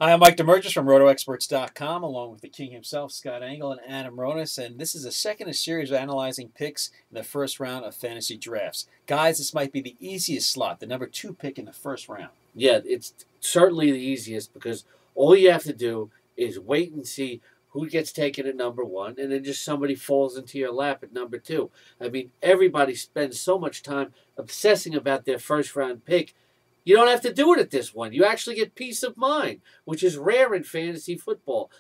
Hi, I'm Mike Damergis from RotoExperts.com, along with the king himself, Scott Engel, and Adam Ronis. And this is the second in a series of analyzing picks in the first round of fantasy drafts. Guys, this might be the easiest slot, the number 2 pick in the first round. Yeah, it's certainly the easiest because all you have to do is wait and see who gets taken at number 1, and then just somebody falls into your lap at number 2. I mean, everybody spends so much time obsessing about their first round pick. You don't have to do it at this one. You actually get peace of mind, which is rare in fantasy football.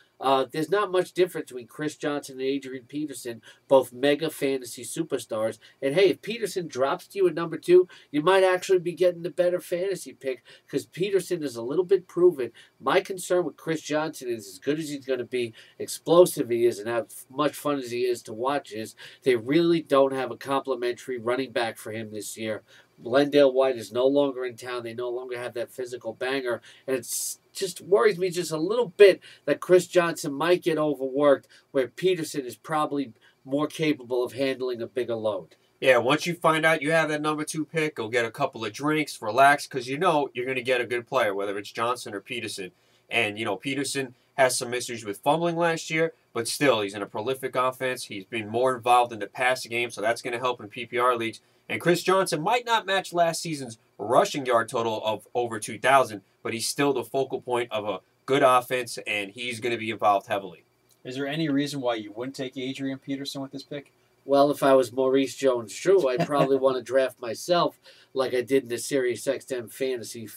There's not much difference between Chris Johnson and Adrian Peterson, both mega fantasy superstars. And hey, if Peterson drops to you at number 2, you might actually be getting the better fantasy pick because Peterson is a little bit proven. My concern with Chris Johnson is, as good as he's going to be, explosive he is, and how much fun as he is to watch, is they really don't have a complimentary running back for him this year. Glendale White is no longer in town. They no longer have that physical banger. And it's just worries me just a little bit that Chris Johnson might get overworked, where Peterson is probably more capable of handling a bigger load. Yeah, once you find out you have that number 2 pick, go get a couple of drinks, relax, because you know you're going to get a good player, whether it's Johnson or Peterson. And, Peterson has some issues with fumbling last year, but still, he's in a prolific offense. He's been more involved in the passing game, so that's going to help in PPR leagues. And Chris Johnson might not match last season's rushing yard total of over 2,000, but he's still the focal point of a good offense, and he's going to be involved heavily. Is there any reason why you wouldn't take Adrian Peterson with this pick? Well, if I was Maurice Jones-Drew, I'd probably want to draft myself like I did in the SiriusXM Fantasy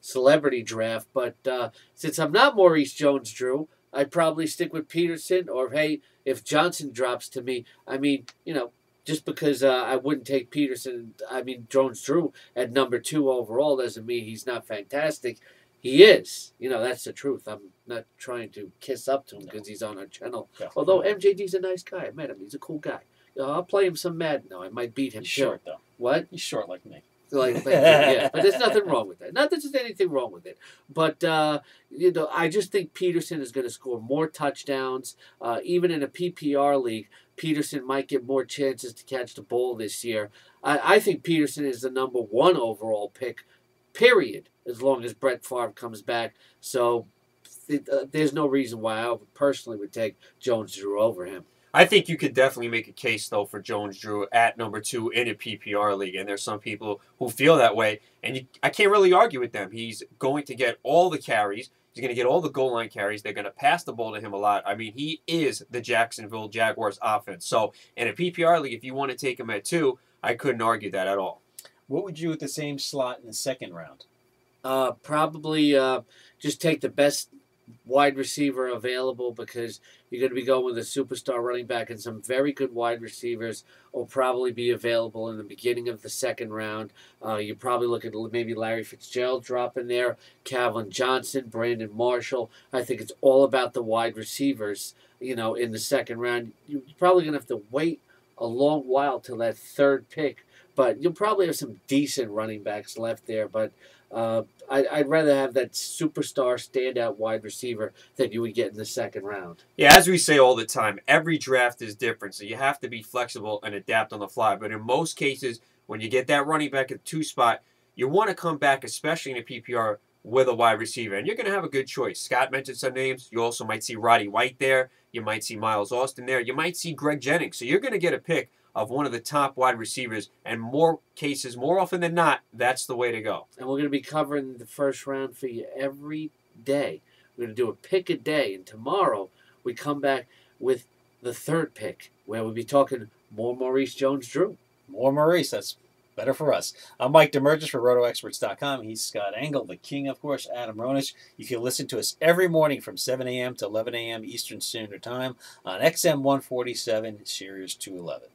Celebrity Draft. But since I'm not Maurice Jones-Drew, I'd probably stick with Peterson. Or, hey, if Johnson drops to me, just because I wouldn't take Jones-Drew at number 2 overall doesn't mean he's not fantastic. He is. That's the truth. I'm not trying to kiss up to him because he's on our channel. Although MJD's a nice guy. I met him. He's a cool guy. I'll play him some Madden now. I might beat him. He's short, though. What? He's short like me. Yeah, but there's nothing wrong with that. Not that there's anything wrong with it. But, I just think Peterson is going to score more touchdowns. Even in a PPR league, Peterson might get more chances to catch the ball this year. I think Peterson is the number 1 overall pick, period, as long as Brett Favre comes back. So there's no reason why I personally would take Jones-Drew over him. I think you could definitely make a case, though, for Jones-Drew at number 2 in a PPR league, and there's some people who feel that way, and I can't really argue with them. He's going to get all the carries. He's going to get all the goal line carries. They're going to pass the ball to him a lot. I mean, he is the Jacksonville Jaguars offense. So in a PPR league, if you want to take him at 2, I couldn't argue that at all. What would you do with the same slot in the second round? Probably just take the best wide receiver available, because you're going to be going with a superstar running back, and some very good wide receivers will probably be available in the beginning of the second round. You're probably looking at maybe Larry Fitzgerald dropping there, Calvin Johnson, Brandon Marshall. I think it's all about the wide receivers, in the second round. You're probably going to have to wait a long while till that 3rd pick, but you'll probably have some decent running backs left there. But I'd rather have that superstar standout wide receiver that you would get in the second round. Yeah, as we say all the time, every draft is different, so you have to be flexible and adapt on the fly. But in most cases, when you get that running back at 2 spot, you want to come back, especially in a PPR, with a wide receiver. And you're going to have a good choice. Scott mentioned some names. You also might see Roddy White there. You might see Miles Austin there. You might see Greg Jennings. So you're going to get a pick of one of the top wide receivers, and more cases, more often than not, that's the way to go. And we're going to be covering the first round for you every day. We're going to do a pick a day, and tomorrow we come back with the 3rd pick, where we'll be talking more Maurice Jones-Drew. More Maurice, that's better for us. I'm Mike Damergis for RotoExperts.com. He's Scott Engel, the king, of course, Adam Ronis. You can listen to us every morning from 7 a.m. to 11 a.m. Eastern Standard Time on XM 147, Sirius 211.